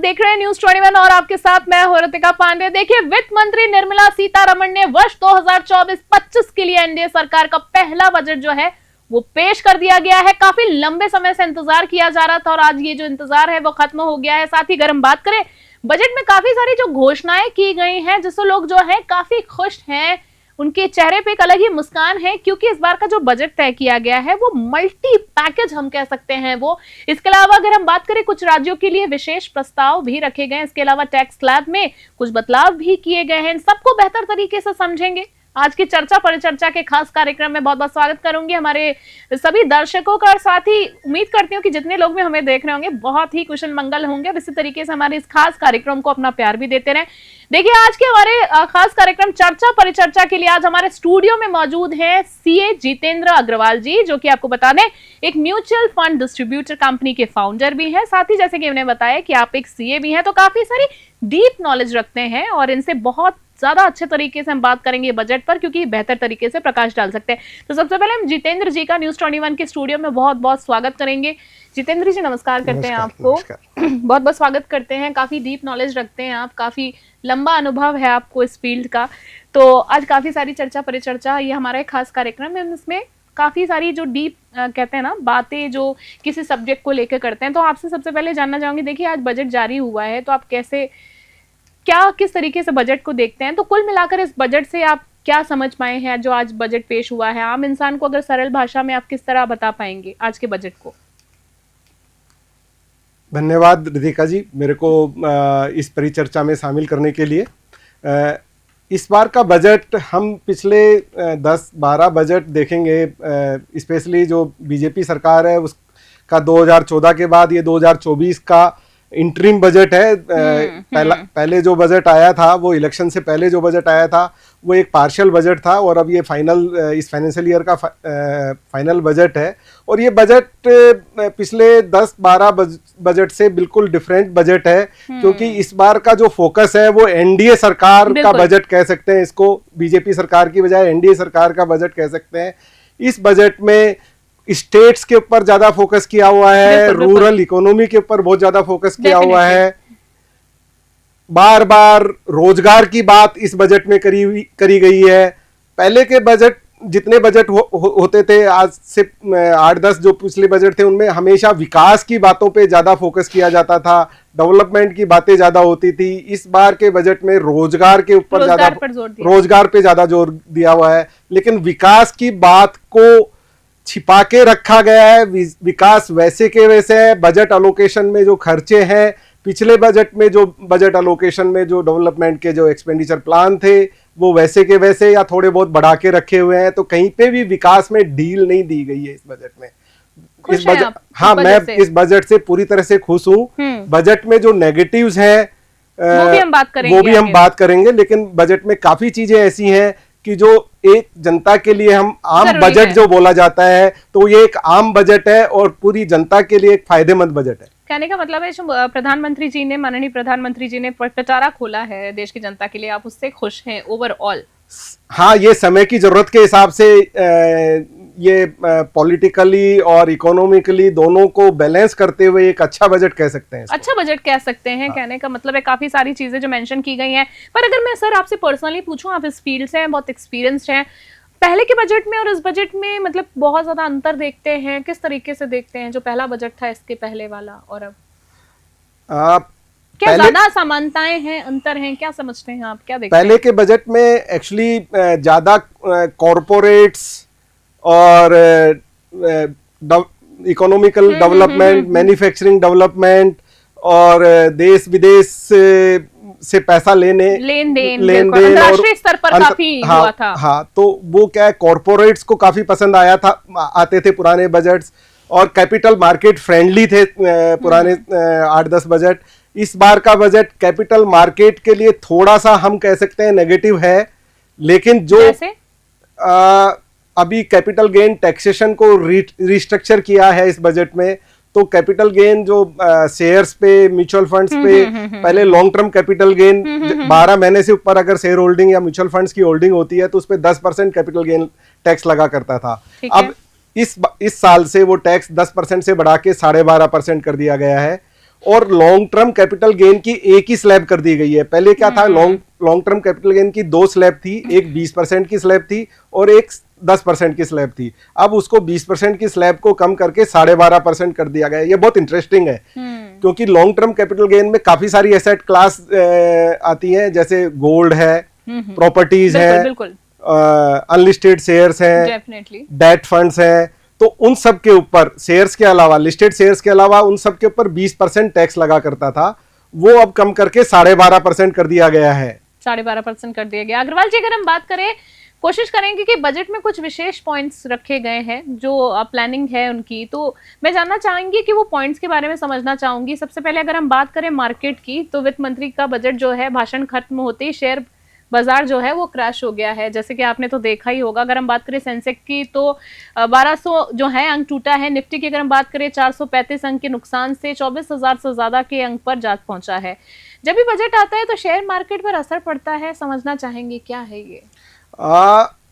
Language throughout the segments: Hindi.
देख रहे हैं न्यूज़ 21 और आपके साथ मैं हूं ऋतिका पांडे। देखिए, वित्त मंत्री निर्मला सीतारमण ने वर्ष 2024-25 के लिए एनडीए सरकार का पहला बजट जो है वो पेश कर दिया गया है। काफी लंबे समय से इंतजार किया जा रहा था और आज ये जो इंतजार है वो खत्म हो गया है। साथ ही अगर हम बात करें बजट में काफी सारी जो घोषणाएं की गई हैं जिससे लोग जो है काफी खुश हैं, उनके चेहरे पे एक अलग ही मुस्कान है क्योंकि इस बार का जो बजट तय किया गया है वो मल्टी पैकेज हम कह सकते हैं वो। इसके अलावा अगर हम बात करें कुछ राज्यों के लिए विशेष प्रस्ताव भी रखे गए हैं। इसके अलावा टैक्स स्लैब में कुछ बदलाव भी किए गए हैं। इन सबको बेहतर तरीके से समझेंगे। आज की चर्चा परिचर्चा के खास कार्यक्रम में बहुत बहुत स्वागत करूंगी हमारे सभी दर्शकों का और साथ ही उम्मीद करती हूँ कि जितने लोग भी हमें देख रहे होंगे बहुत ही कुशल मंगल होंगे। इसी तरीके से हमारे इस खास कार्यक्रम को अपना प्यार भी देते रहें। देखिए, आज के हमारे खास कार्यक्रम चर्चा परिचर्चा के लिए आज हमारे स्टूडियो में मौजूद हैं सीए जितेंद्र अग्रवाल जी, जो कि आपको बता दें एक म्यूचुअल फंड डिस्ट्रीब्यूटर कंपनी के फाउंडर भी हैं। साथ ही जैसे कि उन्हें बताया कि आप एक सीए भी हैं, तो काफी सारी डीप नॉलेज रखते हैं और इनसे बहुत ज्यादा अच्छे तरीके से हम बात करेंगे बजट पर क्योंकि बेहतर तरीके से प्रकाश डाल सकते हैं। तो सबसे पहले हम जितेंद्र जी का न्यूज़ 21 के स्टूडियो में बहुत बहुत स्वागत करेंगे। जितेंद्र जी नमस्कार करते हैं आपको, बहुत बहुत स्वागत करते हैं। काफी डीप नॉलेज रखते हैं आप, काफी लंबा अनुभव है आपको इस फील्ड का। तो आज काफी सारी चर्चा परिचर्चा, ये हमारा एक खास कार्यक्रम है, इसमें काफी सारी जो डीप कहते हैं ना बातें जो किसी सब्जेक्ट को लेकर करते हैं। तो आपसे सबसे पहले जानना चाहूंगी, देखिए आज बजट जारी हुआ है तो आप कैसे किस तरीके से बजट को देखते हैं? तो कुल मिलाकर इस बजट से आप क्या समझ पाए हैं जो आज बजट पेश हुआ है? आम इंसान को अगर सरल भाषा में आप किस तरह बता पाएंगे आज के बजट को? धन्यवाद रितिका जी, मेरे को इस परिचर्चा में शामिल करने के लिए। इस बार का बजट हम पिछले 10-12 बजट देखेंगे, स्पेशली जो बीजेपी सरकार है उसका 2014 के बाद ये 2024 का इंटरिम बजट है। पहले जो बजट आया था वो इलेक्शन से पहले जो बजट आया था वो एक पार्शियल बजट था और अब ये फाइनल इस फाइनेंशियल ईयर का फाइनल बजट है। और ये बजट पिछले 10-12 बजट से बिल्कुल डिफरेंट बजट है क्योंकि इस बार का जो फोकस है वो एनडीए सरकार का बजट कह सकते हैं इसको, बीजेपी सरकार की बजाय एनडीए सरकार का बजट कह सकते हैं। इस बजट में स्टेट्स के ऊपर ज्यादा फोकस किया हुआ है, रूरल इकोनॉमी के ऊपर बहुत ज्यादा फोकस किया हुआ है। बार बार रोजगार की बात इस बजट में करी गई है। पहले के बजट जितने बजट होते थे आज से 8-10 जो पिछले बजट थे उनमें हमेशा विकास की बातों पे ज्यादा फोकस किया जाता था, डेवलपमेंट की बातें ज्यादा होती थी। इस बार के बजट में रोजगार के ऊपर रोजगार पे ज्यादा जोर दिया हुआ है, लेकिन विकास की बात को छिपा के रखा गया है। विकास वैसे के वैसे है। बजट अलोकेशन में जो खर्चे हैं, पिछले बजट में जो बजट अलोकेशन में जो डेवलपमेंट के जो एक्सपेंडिचर प्लान थे वो वैसे के वैसे या थोड़े बहुत बढ़ा के रखे हुए हैं। तो कहीं पे भी विकास में डील नहीं दी गई है इस बजट में। इस बजट, हाँ, मैं इस बजट से पूरी तरह से खुश हूँ। बजट में जो नेगेटिव्स हैं वो भी हम बात करेंगे, लेकिन बजट में काफी चीजें ऐसी हैं कि जो एक जनता के लिए हम आम बजट जो बोला जाता है तो ये एक आम बजट है और पूरी जनता के लिए एक फायदेमंद बजट है। कहने का मतलब है जो प्रधानमंत्री जी ने, माननीय प्रधानमंत्री जी ने पिटारा खोला है देश की जनता के लिए, आप उससे खुश हैं ओवरऑल? हाँ, ये समय की जरूरत के हिसाब से ये पॉलिटिकली और इकोनॉमिकली दोनों को बैलेंस करते हुए एक अच्छा बजट कह सकते हैं। अच्छा बजट कह सकते हैं। हाँ। कहने का मतलब है काफी सारी चीजें जो मेंशन की गई हैं। पर अगर मैं सर आपसे पर्सनली पूछूं, आप इस फील्ड से हैं, बहुत एक्सपीरियंस्ड हैं, पहले के बजट में और इस बजट में मतलब बहुत ज्यादा अंतर देखते हैं? किस तरीके से देखते हैं जो पहला बजट था इसके पहले वाला और अब? क्या ज्यादा समानताएं हैं, अंतर हैं, क्या समझते हैं आप, क्या देखते हैं? पहले के बजट में एक्चुअली ज्यादा कॉरपोरेट्स और इकोनॉमिकल डेवलपमेंट, मैन्युफैक्चरिंग डेवलपमेंट और देश विदेश से पैसा लेन देन अंतर्राष्ट्रीय स्तर पर काफी हुआ था। हाँ, तो वो क्या है, कॉरपोरेट्स को काफी पसंद आते थे पुराने बजट्स और कैपिटल मार्केट फ्रेंडली थे पुराने 8-10 बजट। इस बार का बजट कैपिटल मार्केट के लिए थोड़ा सा हम कह सकते हैं नेगेटिव है, लेकिन जो अभी कैपिटल गेन टैक्सेशन को रिस्ट्रक्चर किया है इस बजट में, तो कैपिटल गेन जो शेयर्स पे, म्यूचुअल फंड्स पे पहले लॉन्ग टर्म कैपिटल गेन 12 महीने से ऊपर अगर शेयर होल्डिंग या म्यूचुअल फंड्स की होल्डिंग होती है तो उस पे 10% कैपिटल गेन टैक्स लगा करता था। अब इस साल से वो टैक्स 10% से बढ़ा के 12.5% कर दिया गया है और लॉन्ग टर्म कैपिटल गेन की एक ही स्लैब कर दी गई है। पहले क्या था, लॉन्ग टर्म कैपिटल गेन की 2 स्लैब थी, एक 20% की स्लैब थी और एक 10% की स्लैब थी। अब उसको 20% की स्लैब को कम करके 12.5% कर दिया गया है। ये बहुत इंटरेस्टिंग है क्योंकि लॉन्ग टर्म कैपिटल गेन में काफी सारी एसेट क्लास आती हैं, जैसे गोल्ड है, प्रॉपर्टीज है, अनलिस्टेड शेयर्स हैं, डेट फंड्स हैं। तो उन सब के ऊपर शेयर्स के अलावा, लिस्टेड शेयर्स के अलावा उन सब के ऊपर 20% टैक्स लगा करता था, वो अब कम करके 12.5% कर दिया गया है। 12.5% कर दिया गया। अग्रवाल जी, अगर हम बात करें, कोशिश करेंगे कि बजट में कुछ विशेष पॉइंट्स रखे गए हैं जो प्लानिंग है उनकी, तो मैं जानना चाहूंगी कि वो पॉइंट्स के बारे में समझना चाहूंगी। सबसे पहले अगर हम बात करें मार्केट की, तो वित्त मंत्री का बजट जो है, भाषण खत्म होते ही शेयर बाजार जो है वो क्रैश हो गया है, जैसे कि आपने तो देखा ही होगा। अगर हम बात करें सेंसेक्स की तो 1200 जो है अंक टूटा है। निफ्टी की अगर हम बात करें 435 अंक के नुकसान से 24,000 से ज्यादा के अंक पर जा पहुंचा है। जब भी बजट आता है तो शेयर मार्केट पर असर पड़ता है, समझना चाहेंगे क्या है ये?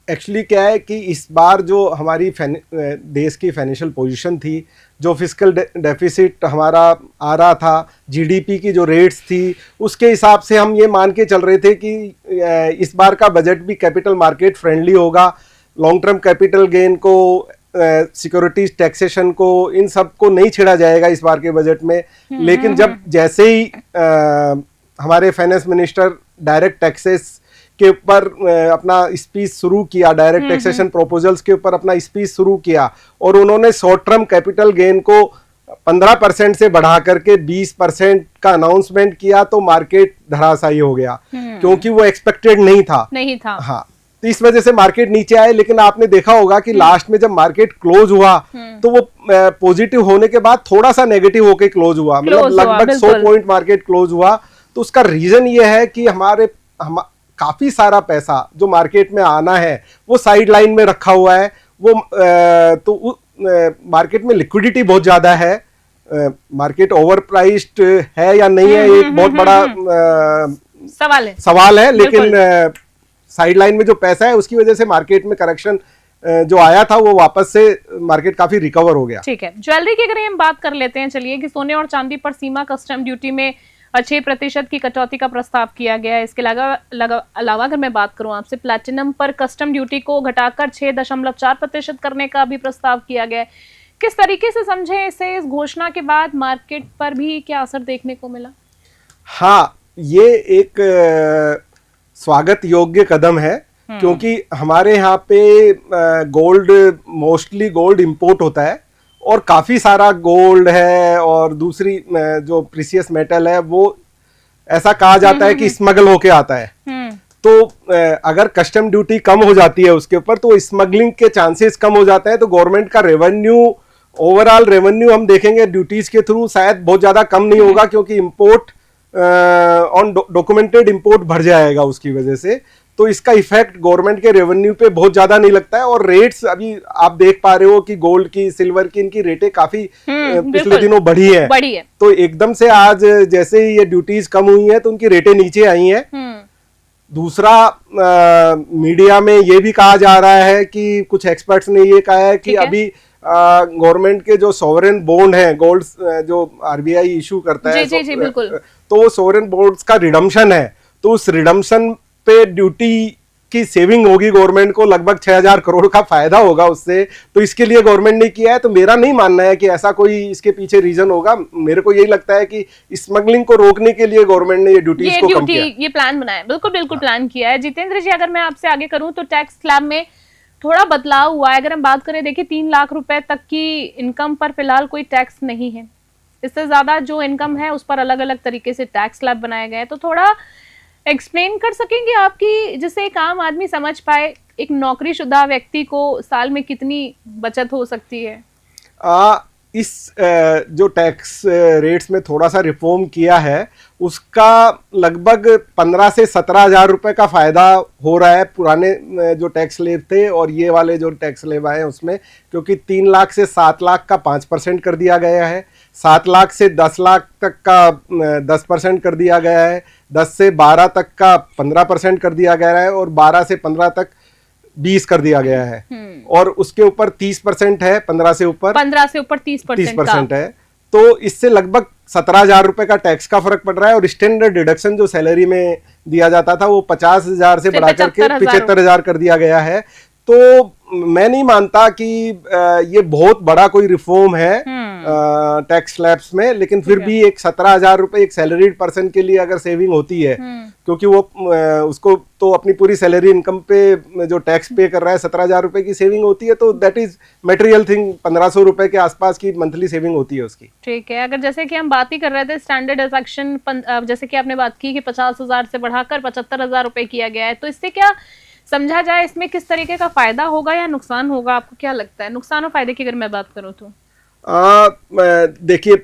एक्चुअली क्या है कि इस बार जो हमारी देश की फाइनेंशियल पोजीशन थी, जो फिस्कल डेफिसिट हमारा आ रहा था, जीडीपी की जो रेट्स थी, उसके हिसाब से हम ये मान के चल रहे थे कि इस बार का बजट भी कैपिटल मार्केट फ्रेंडली होगा। लॉन्ग टर्म कैपिटल गेन को, सिक्योरिटीज टैक्सेशन को, इन सब को नहीं छेड़ा जाएगा इस बार के बजट में। लेकिन जब जैसे ही हमारे फाइनेंस मिनिस्टर डायरेक्ट टैक्सेस के ऊपर अपना स्पीच शुरू किया, डायरेक्ट टैक्सेशन प्रोपोजल्स के ऊपर अपना स्पीच शुरू किया, और उन्होंने शॉर्ट टर्म कैपिटल गेन को 15% से बढ़ा करके 20% का अनाउंसमेंट किया, तो मार्केट धराशायी हो गया क्योंकि वो एक्सपेक्टेड नहीं था। हाँ, तो इस वजह से मार्केट नीचे आए। लेकिन आपने देखा होगा कि लास्ट में जब मार्केट क्लोज हुआ तो वो पॉजिटिव होने के बाद थोड़ा सा नेगेटिव होके क्लोज हुआ, मतलब लगभग 100 पॉइंट मार्केट क्लोज हुआ। तो उसका रीजन ये है कि काफी सारा पैसा जो मार्केट में आना है वो साइड लाइन में रखा हुआ है। वो मार्केट में लिक्विडिटी बहुत ज्यादा है। मार्केट ओवर प्राइस्ड है या नहीं है, एक बहुत बड़ा सवाल है। लेकिन साइड लाइन में जो पैसा है उसकी वजह से मार्केट में करेक्शन जो आया था वो वापस से मार्केट काफी रिकवर हो गया। ठीक है, ज्वेलरी की अगर हम बात कर लेते हैं, चलिए, कि सोने और चांदी पर सीमा कस्टम ड्यूटी में 6% की कटौती का प्रस्ताव किया गया है। इसके अलावा अगर मैं बात करूं आपसे, प्लैटिनम पर कस्टम ड्यूटी को घटाकर 6.4% करने का भी प्रस्ताव किया गया है। किस तरीके से समझे इसे? इस घोषणा के बाद मार्केट पर भी क्या असर देखने को मिला? हाँ, ये एक स्वागत योग्य कदम है क्योंकि हमारे यहाँ पे मोस्टली गोल्ड इंपोर्ट होता है और काफी सारा गोल्ड है और दूसरी जो प्रीशियस मेटल है वो ऐसा कहा जाता है कि स्मगल होके आता है। तो अगर कस्टम ड्यूटी कम हो जाती है उसके ऊपर तो स्मगलिंग के चांसेस कम हो जाते हैं। तो गवर्नमेंट का रेवेन्यू, ओवरऑल रेवेन्यू हम देखेंगे ड्यूटीज के थ्रू शायद बहुत ज्यादा कम नहीं होगा क्योंकि इंपोर्ट ऑन डॉक्यूमेंटेड इंपोर्ट बढ़ जाएगा उसकी वजह से। तो इसका इफेक्ट गवर्नमेंट के रेवेन्यू पे बहुत ज्यादा नहीं लगता है। और रेट्स अभी आप देख पा रहे हो कि गोल्ड की, सिल्वर की, इनकी रेटें काफी पिछले दिनों बढ़ी है। तो एकदम से आज जैसे ही ये ड्यूटीज कम हुई है तो उनकी रेटें नीचे आई हैं। दूसरा, मीडिया में ये भी कहा जा रहा है कि कुछ एक्सपर्ट्स ने ये कहा है कि अभी गवर्नमेंट के जो सॉवरेन बॉन्ड हैं, गोल्ड जो आरबीआई इशू करता है, जी, बिल्कुल, तो वो सॉवरेन बॉन्ड्स का रिडम्पशन है। तो उस रिडम्पशन पे ड्यूटी की सेविंग होगी, गवर्नमेंट को लगभग 6,000 करोड़ का फायदा होगा उससे। तो इसके लिए गवर्नमेंट ने किया है। तो मेरा नहीं मानना है कि ऐसा कोई इसके पीछे रीजन होगा। मेरे को यही लगता है कि स्मगलिंग को रोकने के लिए गवर्नमेंट ने ये ड्यूटीज को कम किया, ये प्लान बनाया। बिल्कुल प्लान किया है। जितेंद्र जी, अगर मैं आपसे आगे करूं तो टैक्स स्लैब में थोड़ा बदलाव हुआ है। अगर हम बात करें, देखिए 3 लाख रुपए तक की इनकम पर फिलहाल कोई टैक्स नहीं है। इससे ज्यादा जो इनकम है उस पर अलग अलग तरीके से टैक्स स्लैब बनाए गए हैं। तो थोड़ा एक्सप्लेन कर सकेंगे आपकी, जिससे एक आम आदमी समझ पाए एक नौकरीशुदा व्यक्ति को साल में कितनी बचत हो सकती है? इस जो टैक्स रेट्स में थोड़ा सा रिफॉर्म किया है उसका लगभग 15 से 17,000 रुपए का फायदा हो रहा है पुराने जो टैक्स स्लैब थे और ये वाले जो टैक्स स्लैब आए हैं उसमें। क्योंकि 3 लाख से 7 लाख का 5% कर दिया गया है, 7 लाख से 10 लाख तक का 10% कर दिया गया है, 10 से 12 तक का 15% कर दिया गया है और 12 से 15 तक 20 कर दिया गया है। और उसके ऊपर 30% है, 15 से ऊपर 30% है। तो इससे लगभग 17,000 रुपए का टैक्स का फर्क पड़ रहा है, और स्टैंडर्ड डिडक्शन जो सैलरी में दिया जाता था वो 50,000 से बढ़ा करके 75,000 कर दिया गया है। तो मैं नहीं मानता कि ये बहुत बड़ा कोई रिफॉर्म है टैक्स स्लैब्स में, लेकिन फिर भी एक 17,000 रुपए एक सैलरीड पर्सन के लिए अगर सेविंग होती है, क्योंकि वो उसको तो अपनी पूरी सैलरी इनकम पे जो टैक्स पे कर रहा है 17,000 रुपए की सेविंग होती है, तो दैट इज मटेरियल थिंग। 1,500 रुपए के आसपास की मंथली सेविंग होती है उसकी। ठीक है, अगर जैसे कि हम बात ही कर रहे थे स्टैंडर्ड डिडक्शन, जैसे कि आपने बात की कि 50,000 से बढ़ाकर 75,000 रुपए किया गया है, तो इससे क्या समझा जाए, इसमें किस तरीके का फायदा होगा या नुकसान होगा, आपको क्या लगता है? नुकसान और फायदे की अगर मैं बात करूं तो देखिए,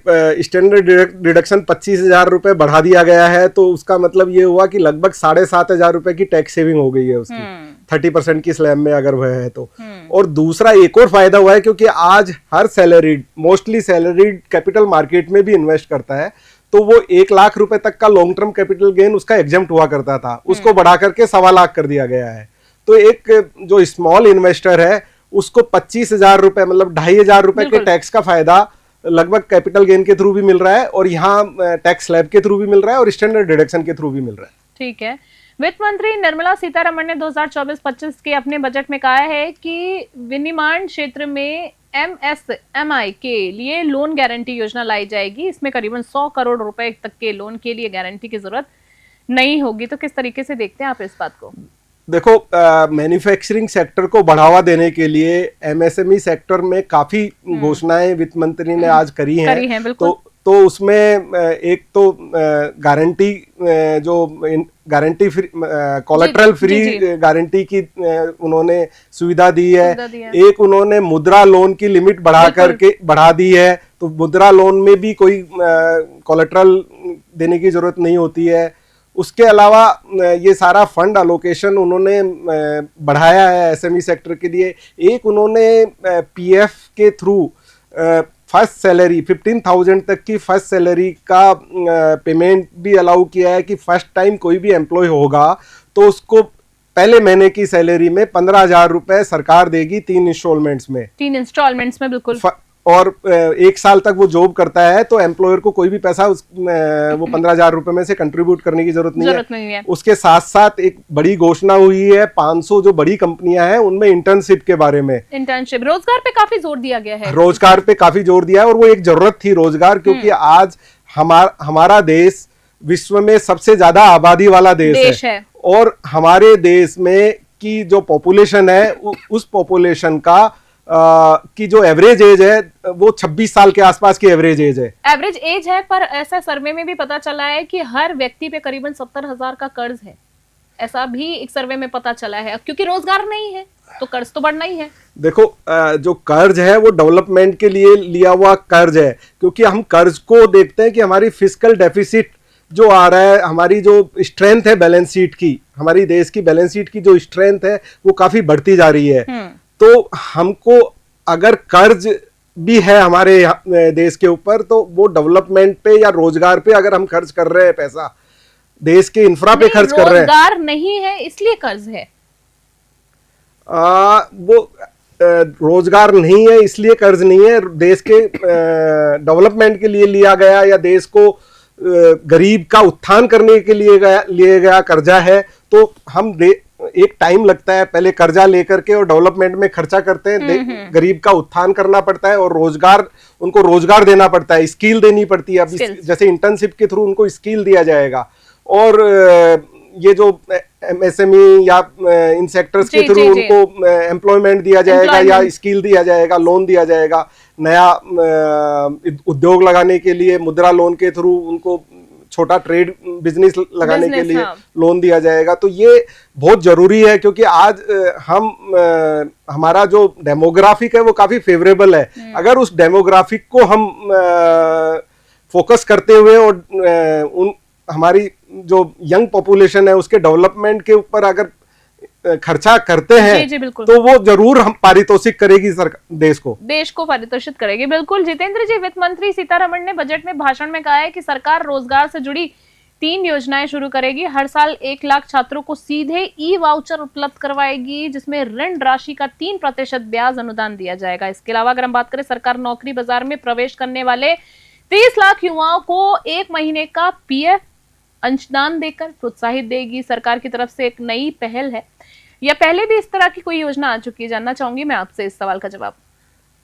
स्टैंडर्ड डिडक्शन 25,000 रुपए बढ़ा दिया गया है, तो उसका मतलब ये हुआ कि लगभग 7,500 रुपए की टैक्स सेविंग हो गई है उसकी, 30% की स्लैब में अगर वह है तो। और दूसरा एक और फायदा हुआ है, क्योंकि आज हर salaried, mostly salaried capital market में भी इन्वेस्ट करता है, तो वो 1 लाख रुपए तक का लॉन्ग टर्म कैपिटल गेन उसका एग्जम्प्ट हुआ करता था, उसको बढ़ा करके 1.25 लाख कर दिया गया है। तो एक जो स्मॉल इन्वेस्टर है उसको 25,000 रुपए, मतलब 2,500 रुपए के टैक्स का फायदा लगभग कैपिटल गेन के थ्रू भी मिल रहा है, और यहाँ टैक्स स्लैब के थ्रू भी मिल रहा है, और स्टैंडर्ड डिडक्शन के थ्रू भी मिल रहा है। ठीक है, वित्त मंत्री निर्मला सीतारमण ने 2024-25 के अपने बजट में कहा है कि विनिर्माण क्षेत्र में MSMI के लिए लोन गारंटी योजना लाई जाएगी। इसमें करीबन 100 करोड़ रुपए तक के लोन के लिए गारंटी की जरूरत नहीं होगी। तो किस तरीके से देखते हैं आप इस बात को? देखो, मैन्युफैक्चरिंग सेक्टर को बढ़ावा देने के लिए MSME सेक्टर में काफी घोषणाएं वित्त मंत्री ने आज करी हैं। तो उसमें एक तो गारंटी, जो guarantee free, collateral free guarantee की उन्होंने सुविधा दी है। एक उन्होंने मुद्रा लोन की लिमिट बढ़ा दी है, तो मुद्रा लोन में भी कोई कोलेटरल देने की जरूरत नहीं होती है। उसके अलावा ये सारा फंड अलोकेशन उन्होंने बढ़ाया है एसएमई सेक्टर के लिए। एक उन्होंने पीएफ के थ्रू फर्स्ट सैलरी 15,000 तक की फर्स्ट सैलरी का पेमेंट भी अलाउ किया है, कि फर्स्ट टाइम कोई भी एम्प्लॉय होगा तो उसको पहले महीने की सैलरी में 15,000 रुपए सरकार देगी 3 इंस्टॉलमेंट्स में। 3 इंस्टॉलमेंट्स में, बिल्कुल। और 1 साल तक वो जॉब करता है तो एम्प्लॉयर को कोई भी पैसा वो 15,000 रुपए में से कंट्रीब्यूट करने की जरूरत नहीं है। उसके साथ साथ एक बड़ी घोषणा हुई है, 500 जो बड़ी कंपनियां हैं उनमें इंटर्नशिप के बारे में। इंटर्नशिप, रोजगार पे काफी जोर दिया गया है। रोजगार पे काफी जोर दिया है, और वो एक जरूरत थी रोजगार, क्योंकि आज हमारा देश विश्व में सबसे ज्यादा आबादी वाला देश है। और हमारे देश में की जो पॉपुलेशन है, उस पॉपुलेशन का की जो एवरेज एज है वो 26 साल के आसपास की एवरेज एज है। एवरेज एज है, पर ऐसा सर्वे में भी पता चला है कि हर व्यक्ति पे करीबन 70,000 का कर्ज है। ऐसा भी एक सर्वे में पता चला है, क्योंकि रोजगार नहीं है तो कर्ज तो बढ़ना ही है। देखो, जो कर्ज है वो डेवलपमेंट के लिए लिया हुआ कर्ज है, क्योंकि हम कर्ज को देखते हैं कि हमारी फिस्कल डेफिसिट जो आ रहा है, हमारी जो स्ट्रेंथ है बैलेंस शीट की, हमारी देश की बैलेंस शीट की जो स्ट्रेंथ है वो काफी बढ़ती जा रही है। तो हमको अगर कर्ज भी है हमारे देश के ऊपर, तो वो डेवलपमेंट पे या रोजगार पे अगर हम खर्च कर रहे हैं पैसा, देश के इंफ्रा पे खर्च कर रहे हैं। रोजगार नहीं है इसलिए कर्ज है। वो रोजगार नहीं है इसलिए कर्ज नहीं है, देश के डेवलपमेंट के लिए लिया गया या देश को गरीब का उत्थान करने के लिए लिए गया कर्जा है। तो हम एक टाइम लगता है, पहले कर्जा लेकर के और डेवलपमेंट में खर्चा करते हैं, गरीब का उत्थान करना पड़ता है और उनको रोजगार देना पड़ता है, स्किल देनी पड़ती है। अब जैसे इंटर्नशिप के थ्रू उनको स्किल दिया जाएगा, और ये जो एमएसएमई या इन सेक्टर्स के थ्रू उनको एम्प्लॉयमेंट दिया जाएगा या स्किल दिया जाएगा, लोन दिया जाएगा, नया उद्योग लगाने के लिए मुद्रा लोन के थ्रू उनको छोटा ट्रेड बिजनेस लगाने के लिए लोन दिया जाएगा। तो ये बहुत जरूरी है, क्योंकि आज हमारा जो डेमोग्राफिक है वो काफी फेवरेबल है। अगर उस डेमोग्राफिक को हम फोकस करते हुए और हमारी जो यंग पॉपुलेशन है उसके डेवलपमेंट के ऊपर अगर खर्चा करते हैं, जी, तो वो जरूर हम पारितोषिक करेगी देश को पारितोषित करेगी। बिल्कुल जितेंद्र जी, वित्त मंत्री सीतारमण ने बजट में भाषण में कहा है कि सरकार रोजगार से जुड़ी 3 योजनाएं शुरू करेगी। हर साल 1 लाख छात्रों को सीधे ई वाउचर उपलब्ध करवाएगी, जिसमें ऋण राशि का 3% ब्याज अनुदान दिया जाएगा। इसके अलावा अगर हम बात करें, सरकार नौकरी बाजार में प्रवेश करने वाले 30 लाख युवाओं को 1 महीने का पीएफ अंशदान देकर प्रोत्साहित देगी सरकार की तरफ से। एक नई पहल है या पहले भी इस तरह की कोई योजना आ चुकी है? जानना चाहूंगी मैं आपसे इस सवाल का जवाब।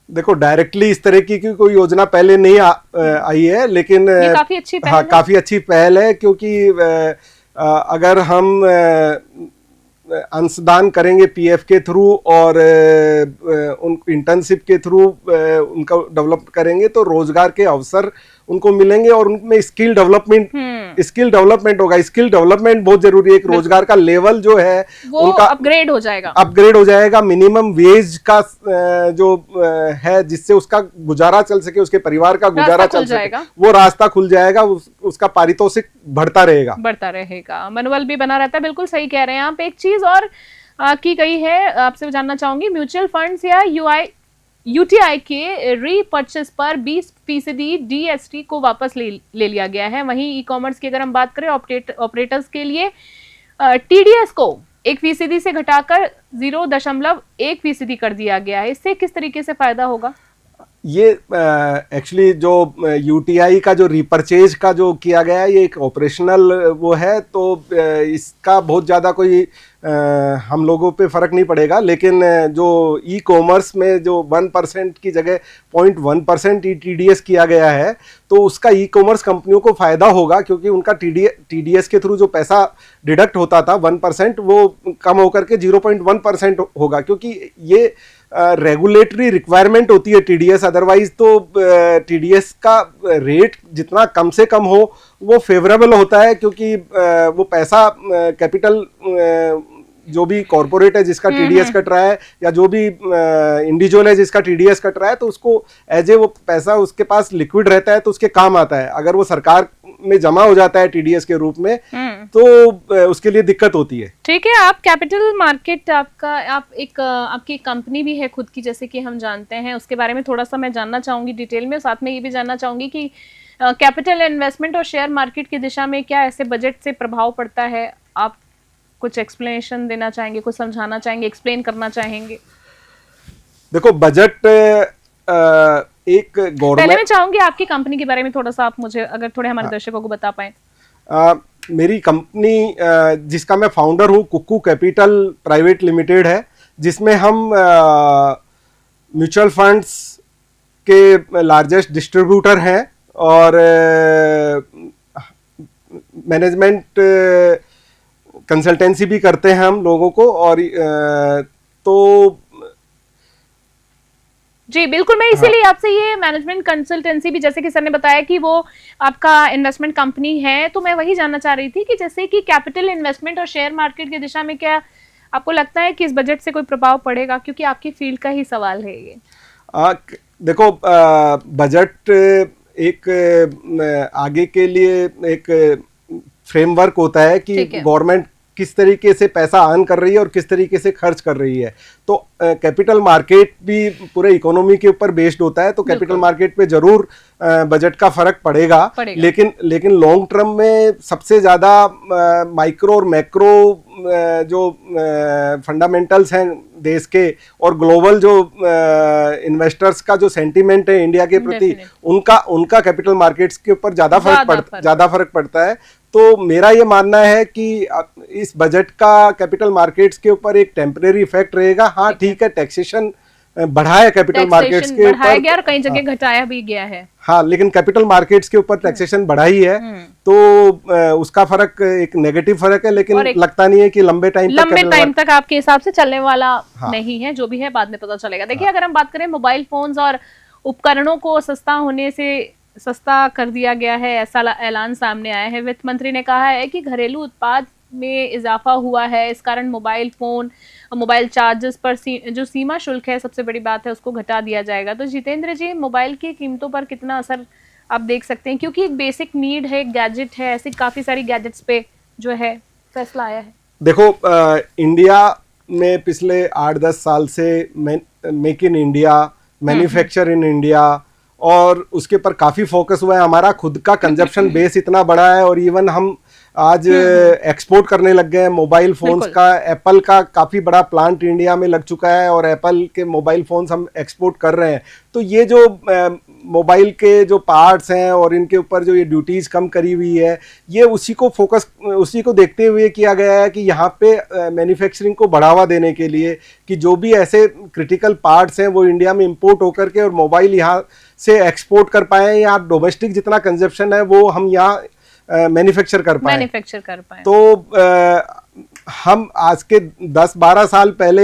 देखो, डायरेक्टली इस तरह की कोई योजना पहले नहीं आई है, लेकिन ये काफी अच्छी पहल हाँ, है। काफी अच्छी पहल है, क्योंकि अगर हम अंशदान करेंगे पीएफ के थ्रू और उन इंटर्नशिप के थ्रू उनका डेवलप करेंगे तो रोजगार के अवसर उनको मिलेंगे और उनमें स्किल डेवलपमेंट होगा। स्किल डेवलपमेंट बहुत जरूरी है। एक रोजगार का लेवल जो है वो उनका अपग्रेड हो जाएगा। मिनिमम वेज का जो है, जिससे उसका गुजारा चल सके, उसके परिवार का गुजारा चल सके, वो रास्ता खुल जाएगा। उसका पारितोषिक बढ़ता रहेगा। मनोबल भी बना रहता है। बिल्कुल सही कह रहे हैं आप। एक चीज और की गई है, आपसे जानना चाहूंगी, म्यूचुअल फंड्स या यूटीआई के रीपर्चेस पर 20% डीएसटी को वापस ले लिया गया है। वहीं ई कॉमर्स की अगर हम बात करें, ऑपरेटर्स के लिए टीडीएस को 1% से घटाकर 0.1% कर दिया गया है। इससे किस तरीके से फायदा होगा? ये एक्चुअली जो यूटीआई का जो रीपर्चेज का जो किया गया है, ये एक ऑपरेशनल वो है, तो इसका बहुत ज़्यादा कोई हम लोगों पे फर्क नहीं पड़ेगा। लेकिन जो ई कॉमर्स में जो 1% की जगह 0.1% टीडीएस किया गया है, तो उसका ई कॉमर्स कंपनियों को फ़ायदा होगा, क्योंकि उनका टीडीएस के थ्रू जो पैसा डिडक्ट होता था 1%, वो कम होकर के 0.1% होगा, क्योंकि ये रेगुलेटरी रिक्वायरमेंट होती है टीडीएस। अदरवाइज तो टीडीएस का रेट जितना कम से कम हो वो फेवरेबल होता है, क्योंकि वो पैसा कैपिटल जो भी कॉर्पोरेट है जिसका टीडीएस कट रहा है, या जो भी इंडिविजुअल है जिसका टीडीएस कट रहा है, तो उसको एज ए वो पैसा उसके पास लिक्विड रहता है, तो उसके काम आता है। अगर वो सरकार में जमा हो जाता है टीडीएस के रूप में, तो उसके लिए दिक्कत होती है। ठीक है। आप कैपिटल मार्केट आपकी कंपनी भी है खुद की, जैसे कि हम जानते हैं, उसके बारे में थोड़ा सा मैं जानना चाहूंगी डिटेल में। साथ में ये भी जानना चाहूंगी कि कैपिटल इन्वेस्टमेंट और शेयर मार्केट की दिशा में क्या ऐसे बजट से प्रभाव पड़ता है? आप कुछ एक्सप्लेनेशन देना चाहेंगे, कुछ समझाना चाहेंगे, एक्सप्लेन करना चाहेंगे? देखो, बजट एक गवर्नमेंट, पहले मैं चाहूंगी आपकी कंपनी के बारे में थोड़ा सा आप मुझे अगर थोड़े हमारे दर्शकों को बता पाएं। मेरी कंपनी जिसका मैं फाउंडर हूँ, कुक्कू कैपिटल प्राइवेट लिमिटेड है, जिसमें हम म्यूचुअल फंड्स के लार्जेस्ट डिस्ट्रीब्यूटर हैं और मैनेजमेंट कंसल्टेंसी भी करते हैं हम लोगों को। और तो जी बिल्कुल, मैं इसीलिए आपसे ये मैनेजमेंट कंसल्टेंसी भी, जैसे कि सर ने बताया कि वो आपका इन्वेस्टमेंट कंपनी है, तो मैं वही जानना चाह रही थी कि जैसे कि कैपिटल इन्वेस्टमेंट और शेयर मार्केट की दिशा में क्या आपको लगता है कि इस बजट से कोई प्रभाव पड़ेगा? क्योंकि आपकी फील्ड का ही सवाल है ये। देखो, बजट एक आगे के लिए एक फ्रेमवर्क होता है कि गवर्नमेंट किस तरीके से पैसा अर्न कर रही है और किस तरीके से खर्च कर रही है। तो कैपिटल मार्केट भी पूरे इकोनॉमी के ऊपर बेस्ड होता है, तो कैपिटल मार्केट पे जरूर बजट का फर्क पड़ेगा। लेकिन लॉन्ग टर्म में सबसे ज़्यादा माइक्रो और मैक्रो जो फंडामेंटल्स हैं देश के और ग्लोबल जो इन्वेस्टर्स का जो सेंटीमेंट है इंडिया के प्रति, उनका कैपिटल मार्केट्स के ऊपर ज़्यादा फर्क पड़ता है। तो मेरा ये मानना है कि इस बजट का कैपिटल मार्केट्स के ऊपर एक टेम्परेरी इफेक्ट रहेगा। हाँ ठीक है, टैक्सेशन बढ़ा है कैपिटल मार्केट्स के ऊपर, गया और कई जगह घटाया भी गया है। हाँ, लेकिन कैपिटल मार्केट्स के ऊपर टैक्सेशन बढ़ा ही है, तो उसका फर्क एक नेगेटिव फर्क है, लेकिन लगता नहीं है कि लंबे टाइम तक आपके हिसाब से चलने वाला नहीं है। जो भी है बाद में पता चलेगा। देखिए, अगर हम बात करें मोबाइल फोन्स और उपकरणों को सस्ता कर दिया गया है, ऐसा ऐलान सामने आया है। वित्त मंत्री ने कहा है कि घरेलू उत्पाद में इजाफा हुआ है, इस कारण मोबाइल फोन और मोबाइल चार्जेस पर जो सीमा शुल्क है, सबसे बड़ी बात है, उसको घटा दिया जाएगा। तो जितेंद्र जी, मोबाइल की कीमतों पर कितना असर आप देख सकते हैं? क्योंकि एक बेसिक नीड है, गैजेट है, ऐसी काफी सारी गैजेट्स पे जो है फैसला आया है। देखो, इंडिया में पिछले 8-10 साल से make in India, manufacture in India, और उसके ऊपर काफ़ी फोकस हुआ है। हमारा खुद का कंजप्शन बेस इतना बड़ा है, और इवन हम आज एक्सपोर्ट करने लग गए हैं मोबाइल फोन्स का। एप्पल का काफी बड़ा प्लांट इंडिया में लग चुका है और एप्पल के मोबाइल फोन्स हम एक्सपोर्ट कर रहे हैं। तो ये जो मोबाइल के जो पार्ट्स हैं और इनके ऊपर जो ये ड्यूटीज कम करी हुई है, ये उसी को देखते हुए किया गया है कि यहाँ पे मैन्युफैक्चरिंग को बढ़ावा देने के लिए कि जो भी ऐसे क्रिटिकल पार्ट्स हैं वो इंडिया में इंपोर्ट होकर के और मोबाइल यहाँ से एक्सपोर्ट कर पाए, या डोमेस्टिक जितना कंजप्शन है वो हम यहाँ मैन्युफैक्चर कर पाए। तो हम आज के 10-12 साल पहले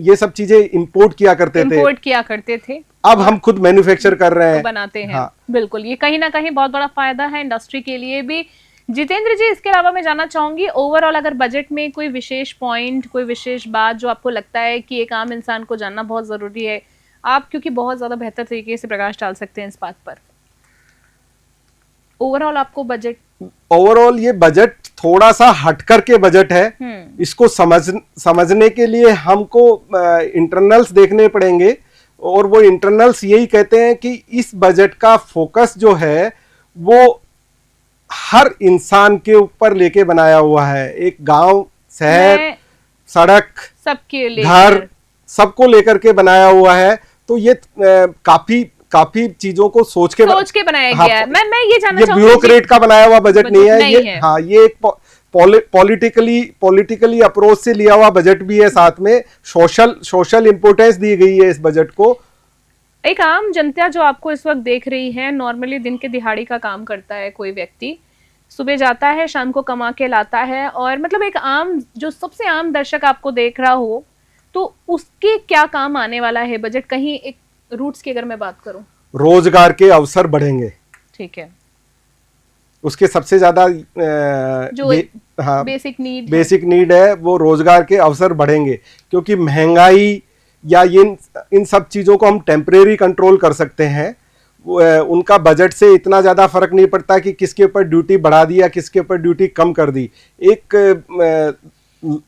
ये सब चीजें इंपोर्ट किया करते थे। अब हम खुद मैन्युफैक्चर कर रहे हैं, बनाते हैं। हाँ। बिल्कुल, ये कहीं ना कहीं बहुत बड़ा फायदा है इंडस्ट्री के लिए भी। जितेंद्र जी, इसके अलावा मैं जानना चाहूंगी, ओवरऑल अगर बजट में कोई विशेष पॉइंट, कोई विशेष बात जो आपको लगता है कि एक आम इंसान को जानना बहुत जरूरी है, आप क्योंकि बहुत ज्यादा बेहतर तरीके से प्रकाश डाल सकते हैं इस बात पर। ओवरऑल आपको बजट, ओवरऑल ये बजट थोड़ा सा हटकर के बजट है। इसको समझने के लिए हमको इंटरनल्स देखने पड़ेंगे और वो इंटरनल्स यही कहते हैं कि इस बजट का फोकस जो है वो हर इंसान के ऊपर लेके बनाया हुआ है। एक गांव, शहर, सड़क, सबके घर, सबको लेकर के बनाया हुआ है। तो ये काफी चीजों को सोच के बनाया गया है। मैं ये जानना चाहूंगी, ब्यूरोक्रेट का बनाया हुआ बजट नहीं है ये। हाँ, ये एक पॉलिटिकली अप्रोच से लिया हुआ बजट भी है, साथ में सोशल इंपोर्टेंस दी गई है इस बजट को। एक आम जनता जो आपको इस वक्त देख रही है, नॉर्मली दिन के दिहाड़ी का काम करता है कोई व्यक्ति, सुबह जाता है, शाम को कमा के लाता है, और मतलब एक आम जो सबसे आम दर्शक आपको देख रहा हो, तो उसके क्या काम आने वाला है बजट? कहीं एक रूट्स की अगर मैं बात करूं, रोजगार के अवसर बढ़ेंगे। ठीक है। उसके सबसे ज्यादा जो बेसिक नीड है वो रोजगार के अवसर बढ़ेंगे, क्योंकि महंगाई या इन सब चीजों को हम टेम्परेरी कंट्रोल कर सकते हैं। उनका बजट से इतना ज्यादा फर्क नहीं पड़ता कि किसके ऊपर ड्यूटी बढ़ा दी या किसके ऊपर ड्यूटी कम कर दी। एक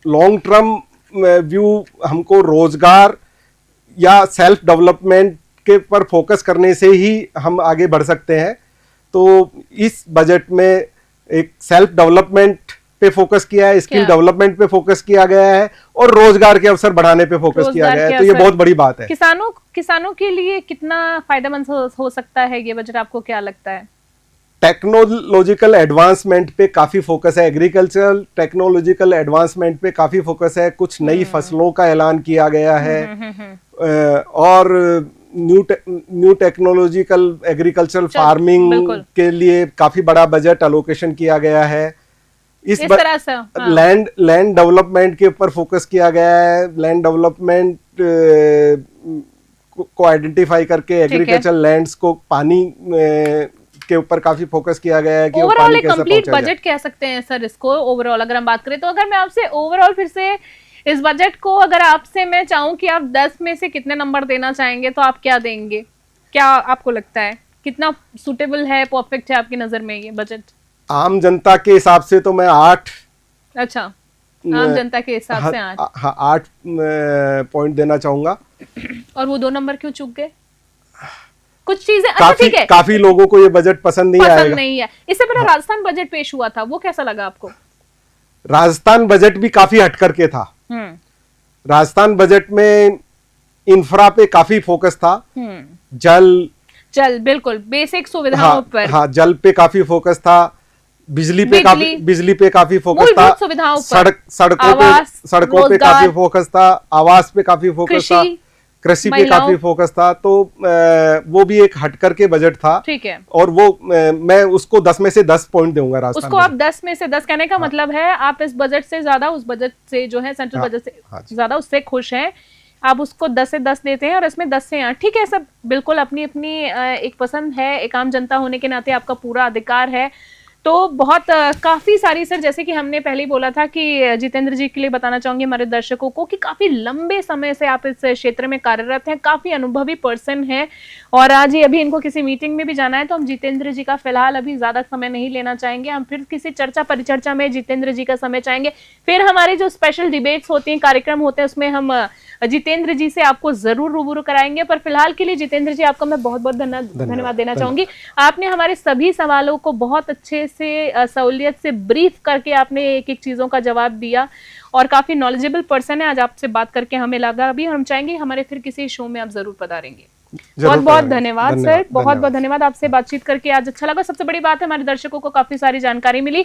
लॉन्ग टर्म व्यू हमको रोजगार या सेल्फ डेवलपमेंट के पर फोकस करने से ही हम आगे बढ़ सकते हैं। तो इस बजट में एक सेल्फ डेवलपमेंट पे फोकस किया है, स्किल डेवलपमेंट पे फोकस किया गया है और रोजगार के अवसर बढ़ाने पे फोकस किया गया है। तो ये बहुत बड़ी बात है। किसानों के लिए कितना फायदेमंद हो सकता है ये बजट, आपको क्या लगता है? टेक्नोलॉजिकल एडवांसमेंट पे काफी फोकस है, एग्रीकल्चरल टेक्नोलॉजिकल एडवांसमेंट पे काफी फोकस है। कुछ नई फसलों का ऐलान किया गया है और न्यू टेक्नोलॉजिकल एग्रीकल्चरल फार्मिंग के लिए काफी बड़ा बजट अलोकेशन किया गया है। इस तरह से लैंड डेवलपमेंट के ऊपर फोकस किया गया है। लैंड डेवलपमेंट को आइडेंटिफाई करके एग्रीकल्चर लैंड्स को पानी के ऊपर काफी फोकस किया गया है कि ओवरऑल एक कंप्लीट बजट कह सकते हैं सर इसको। ओवरऑल अगर हम बात करें तो अगर मैं आपसे ओवरऑल फिर से इस बजट को अगर आपसे मैं चाहूं कि आप 10 में से कितने नंबर देना चाहेंगे तो आप क्या देंगे? क्या आपको लगता है कितना सूटेबल है, परफेक्ट है आपकी नजर में ये बजट? आम जनता के हिसाब से तो मैं 8। अच्छा, आम जनता के हिसाब से 8। हाँ, 8 पॉइंट देना चाहूंगा। और वो 2 नंबर क्यों चूक गए? कुछ चीजें अच्छा ठीक है, काफी लोगों को ये बजट पसंद नहीं है। इससे पहले राजस्थान बजट पेश हुआ था, वो कैसा लगा आपको? राजस्थान बजट भी काफी हटकर के था। राजस्थान बजट में इंफ्रा पे काफी फोकस था। जल बिल्कुल बेसिक सुविधाओं पर। हाँ, जल पे काफी फोकस था। बिजली पे काफी फोकस था। सड़कों पे काफी फोकस था। आवास पे काफी फोकस था। कृषि पे काफी फोकस था। तो वो भी एक हटकर के बजट था। ठीक है। और वो मैं उसको 10 में से 10 पॉइंट दूंगा। राजस्थान उसको आप 10 में से 10 कहने का मतलब है आप इस बजट से ज्यादा उस बजट से जो है सेंट्रल बजट से ज्यादा उससे खुश हैं, आप उसको 10 से 10 देते हैं और इसमें 10 से 8। ठीक है, सब बिल्कुल अपनी अपनी एक पसंद है। एक आम जनता होने के नाते आपका पूरा अधिकार है। तो बहुत काफ़ी सारी सर, जैसे कि हमने पहले ही बोला था कि जितेंद्र जी के लिए बताना चाहूंगी हमारे दर्शकों को कि काफ़ी लंबे समय से आप इस क्षेत्र में कार्यरत हैं, काफ़ी अनुभवी पर्सन हैं और आज ही अभी इनको किसी मीटिंग में भी जाना है तो हम जितेंद्र जी का फिलहाल अभी ज़्यादा समय नहीं लेना चाहेंगे। हम फिर किसी चर्चा परिचर्चा में जितेंद्र जी का समय चाहेंगे। फिर हमारे जो स्पेशल डिबेट्स होती हैं, कार्यक्रम होते हैं, उसमें हम जितेंद्र जी से आपको जरूर रूबरू कराएंगे। पर फिलहाल के लिए जितेंद्र जी आपका मैं बहुत बहुत धन्यवाद देना चाहूंगी। आपने हमारे सभी सवालों को बहुत अच्छे से सहूलियत से ब्रीफ करके आपने एक एक चीजों का जवाब दिया और काफी नॉलेजेबल पर्सन है। आज आपसे बात करके हमें लगा अभी, हम चाहेंगे हमारे फिर किसी शो में आप जरूर पधारेंगे। बहुत बहुत धन्यवाद सर, बहुत बहुत धन्यवाद। आपसे बातचीत करके आज अच्छा लगा। सबसे बड़ी बात है हमारे दर्शकों को काफी सारी जानकारी मिली।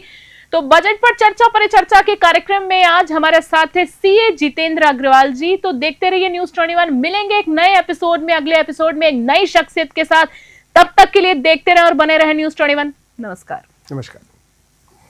तो बजट पर चर्चा परिचर्चा के कार्यक्रम में आज हमारे साथ थे सीए जितेंद्र अग्रवाल जी। तो देखते रहिए न्यूज़ 21। मिलेंगे एक नए एपिसोड में, अगले एपिसोड में एक नई शख्सियत के साथ। तब तक के लिए देखते रहे और बने रहे न्यूज़ 21। नमस्कार। नमस्कार।